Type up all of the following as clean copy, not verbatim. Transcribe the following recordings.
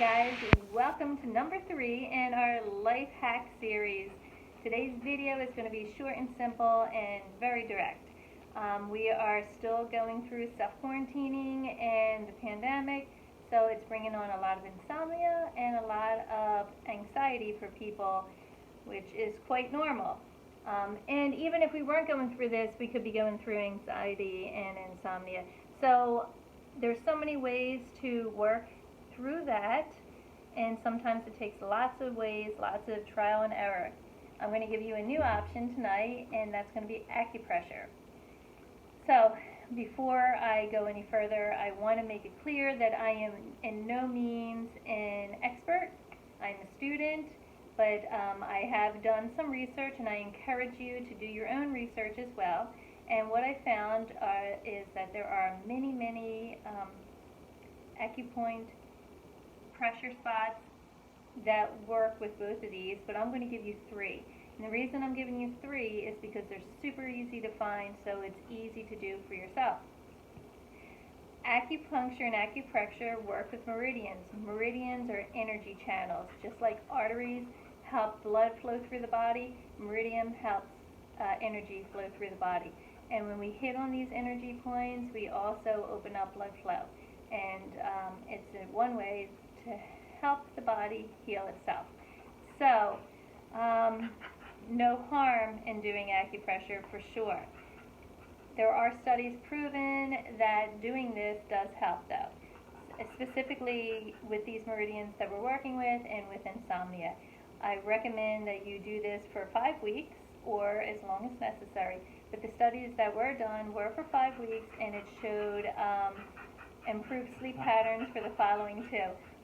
guys, welcome to number 3 in our life hack series. Today's video is going to be short and simple and very direct. We are still going through self-quarantining and the pandemic, so it's bringing on a lot of insomnia and a lot of anxiety for people, which is quite normal. And even if we weren't going through this, we could be going through anxiety and insomnia. So there's so many ways to work through that, and sometimes it takes lots of ways, lots of trial and error. I'm going to give you a new option tonight, and that's going to be acupressure. So before I go any further, I want to make it clear that I am in no means an expert. I'm a student, but I have done some research, and I encourage you to do your own research as well. And what I found is that there are many acupoint pressure spots that work with both of these, but I'm going to give you 3. And the reason I'm giving you 3 is because they're super easy to find, so it's easy to do for yourself. Acupuncture and acupressure work with meridians. Meridians are energy channels. Just like arteries help blood flow through the body, meridian helps energy flow through the body. And when we hit on these energy points, we also open up blood flow. And it's one way to help the body heal itself. So, no harm in doing acupressure for sure. There are studies proven that doing this does help though, specifically with these meridians that we're working with and with insomnia. I recommend that you do this for 5 weeks or as long as necessary. But the studies that were done were for 5 weeks, and it showed improved sleep patterns for the following 2.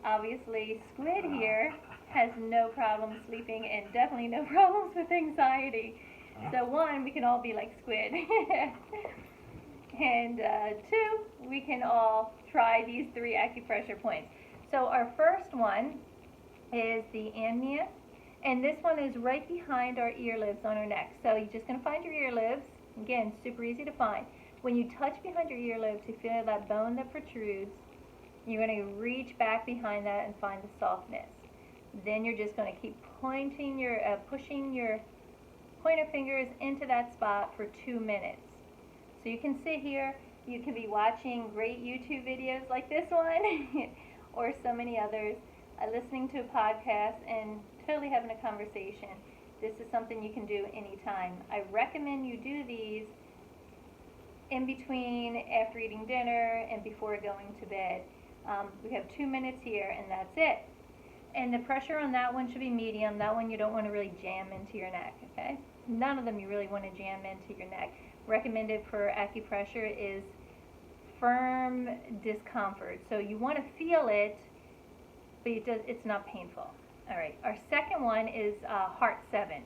Obviously, Squid here has no problem sleeping and definitely no problems with anxiety. So 1, we can all be like Squid. And 2, we can all try these 3 acupressure points. So our first one is the insomnia, and this one is right behind our ear lobes on our neck. So you're just going to find your ear lobes. Again, super easy to find. When you touch behind your earlobes, you feel that bone that protrudes. You're going to reach back behind that and find the softness. Then you're just going to keep pushing your pointer fingers into that spot for 2 minutes. So you can sit here, you can be watching great YouTube videos like this one, or so many others, listening to a podcast and totally having a conversation. This is something you can do anytime. I recommend you do these in between, after eating dinner, and before going to bed. We have 2 minutes here, and that's it. And the pressure on that one should be medium. That one you don't want to really jam into your neck, okay? None of them you really want to jam into your neck. Recommended for acupressure is firm discomfort. So you want to feel it, but it's not painful. All right, our second one is Heart 7.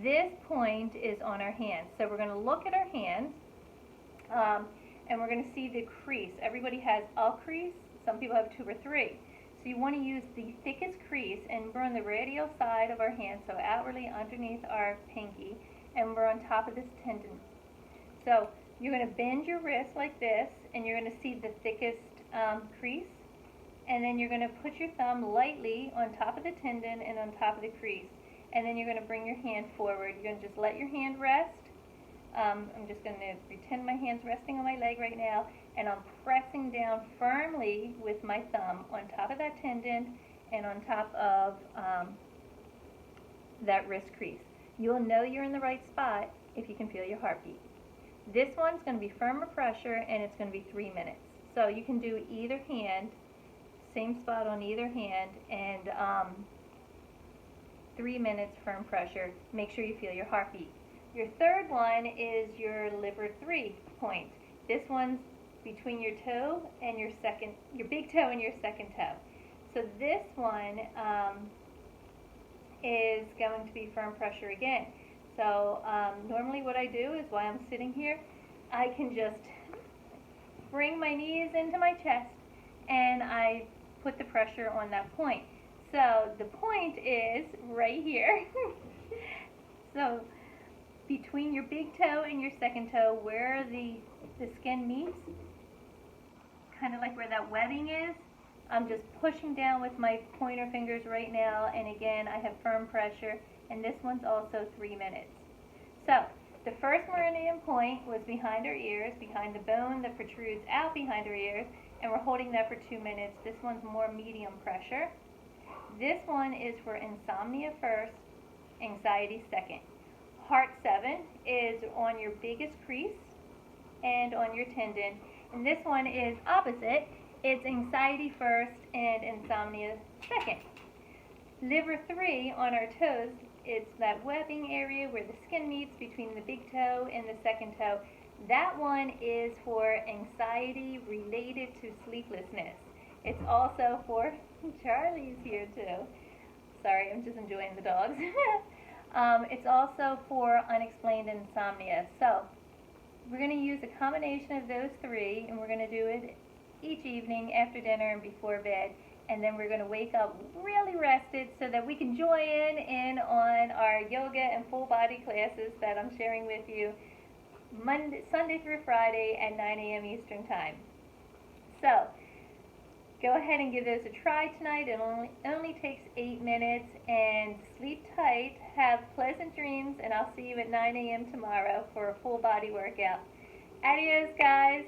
This point is on our hands. So we're going to look at our hands, and we're going to see the crease. Everybody has a crease. Some people have 2 or 3. So you want to use the thickest crease, and we're on the radial side of our hand, so outwardly underneath our pinky, and we're on top of this tendon. So you're going to bend your wrist like this, and you're going to see the thickest crease. And then you're going to put your thumb lightly on top of the tendon and on top of the crease. And then you're going to bring your hand forward. You're going to just let your hand rest. I'm just going to pretend my hand's resting on my leg right now. And I'm pressing down firmly with my thumb on top of that tendon and on top of that wrist crease. You'll know you're in the right spot if you can feel your heartbeat. This one's going to be firmer pressure, and it's going to be 3 minutes. So you can do either hand. Same spot on either hand, and 3 minutes firm pressure. Make sure you feel your heartbeat. Your third one is your liver 3 point. This one's between your toe and your big toe and your second toe. So this one is going to be firm pressure again. So normally what I do is while I'm sitting here, I can just bring my knees into my chest, and I put the pressure on that point. So the point is right here. So between your big toe and your second toe, where the skin meets, kind of like where that webbing is, I'm just pushing down with my pointer fingers right now, and again, I have firm pressure, and this one's also 3 minutes. So, the first meridian point was behind our ears, behind the bone that protrudes out behind our ears, and we're holding that for 2 minutes. This one's more medium pressure. This one is for insomnia first, anxiety second. Heart 7 is on your biggest crease and on your tendon, and this one is opposite. It's anxiety first and insomnia second. Liver 3 on our toes, it's that webbing area where the skin meets between the big toe and the second toe. That one is for anxiety related to sleeplessness. It's also for, Charlie's here too. Sorry, I'm just enjoying the dogs. It's also for unexplained insomnia. So we're going to use a combination of those three, and we're going to do it each evening after dinner and before bed, and then we're going to wake up really rested so that we can join in on our yoga and full body classes that I'm sharing with you Sunday through Friday at 9 a.m. Eastern Time. So go ahead and give those a try tonight. It only takes 8 minutes, and sleep tight, have pleasant dreams, and I'll see you at 9 a.m. tomorrow for a full body workout. Adios, guys.